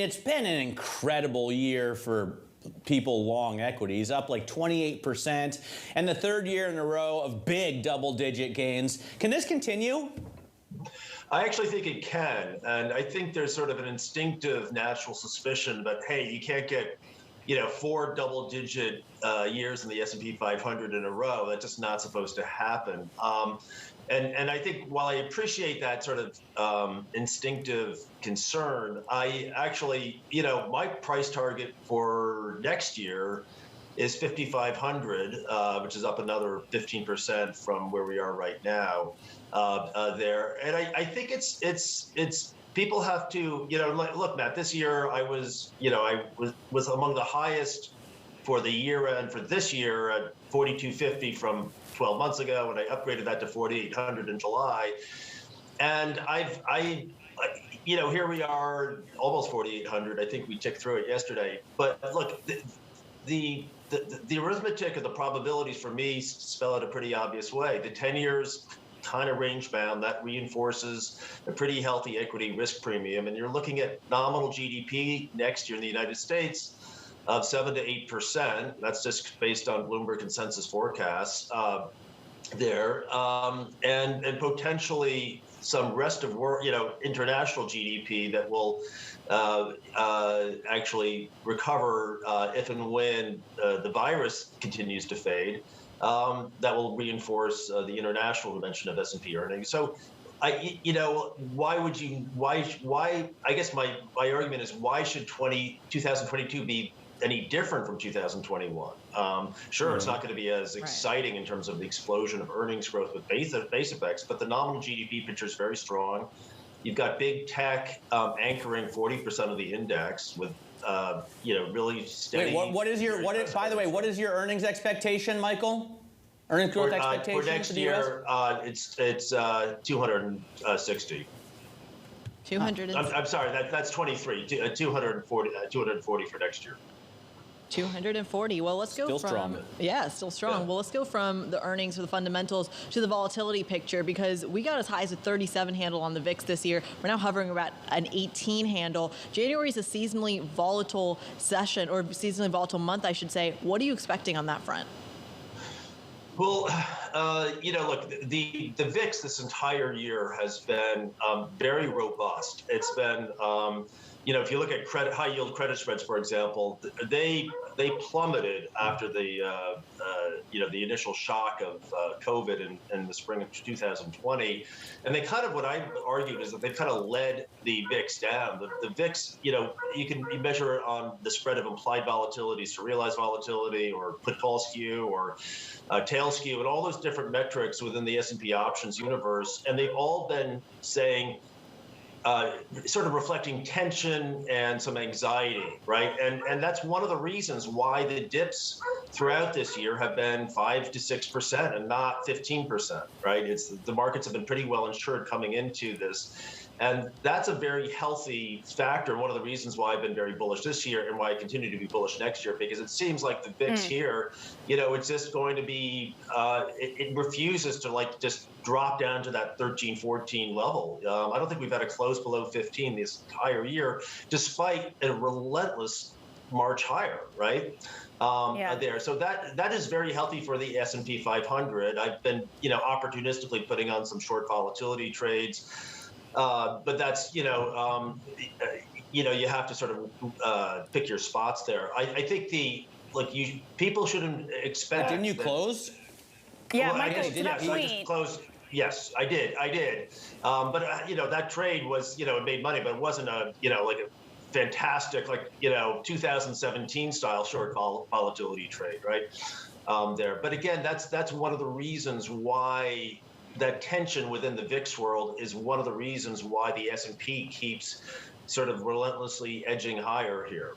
It's been an incredible year for people long equities, up like 28%, and the third year in a row of big double-digit gains. Can this continue? I actually think it can, and I think there's sort of an instinctive natural suspicion that, hey, you can't get, 4 double-digit years in the S&P 500 in a row. That's just not supposed to happen. And I think while I appreciate that sort of instinctive concern, I actually, my price target for next year is 5,500, which is up another 15% from where we are right now there. And I think it's people have to, look, Matt, this year I was among the highest for the year end for this year at 4,250 from 12 months ago, and I upgraded that to 4,800 in July. And here we are, almost 4,800. I think we ticked through it yesterday. But look, the arithmetic of the probabilities for me spell out a pretty obvious way. The 10 years kind of range bound, that reinforces a pretty healthy equity risk premium. And you're looking at nominal GDP next year in the United States of 7 to 8%. That's just based on Bloomberg consensus forecasts there, and potentially some rest of world, international GDP that will actually recover if and when the virus continues to fade. That will reinforce the international dimension of S&P earnings. So, why would you? Why? I guess my argument is, why should 2022 be any different from 2021? Sure, it's not going to be as exciting in terms of the explosion of earnings growth with base effects, but the nominal GDP picture is very strong. You've got big tech anchoring 40% of the index with really steady. Wait, what is your by the way, what is your earnings expectation, Michael? Earnings growth expectation for next year? It's 260. 200. I'm sorry, that's 23. 240 for next year. 240. Well, let's go still from strong. Yeah, still strong. Yeah. Well, let's go from the earnings or the fundamentals to the volatility picture, because we got as high as a 37 handle on the VIX this year. We're now hovering about an 18 handle. January is a seasonally volatile session, or seasonally volatile month, I should say. What are you expecting on that front? Well, look, the VIX this entire year has been very robust. It's been, if you look at high yield credit spreads, for example, they plummeted after the initial shock of COVID in the spring of 2020, and they kind of, what I argued is that they've kind of led the VIX down. The VIX, you measure it on the spread of implied volatilities to realized volatility, or put-call skew, or tail skew, and all those different metrics within the S&P options universe, and they've all been saying, sort of reflecting tension and some anxiety, right? And that's one of the reasons why the dips throughout this year have been 5 to 6% and not 15%, right? It's the markets have been pretty well insured coming into this. And that's a very healthy factor, and one of the reasons why I've been very bullish this year and why I continue to be bullish next year, because it seems like the VIX here, it's just going to be, it refuses to just drop down to that 13, 14 level. I don't think we've had a close below 15 this entire year, despite a relentless march higher, right? There. So that is very healthy for the S&P 500. I've been, opportunistically putting on some short volatility trades. But that's, you have to sort of pick your spots there. I think people shouldn't expect. Didn't you close? Yeah, Michael, to that point. Closed. Yes, I did. But that trade was, it made money, but it wasn't a fantastic, 2017 style short volatility trade, right? There. But again, that's one of the reasons why that tension within the VIX world is one of the reasons why the S&P keeps sort of relentlessly edging higher here.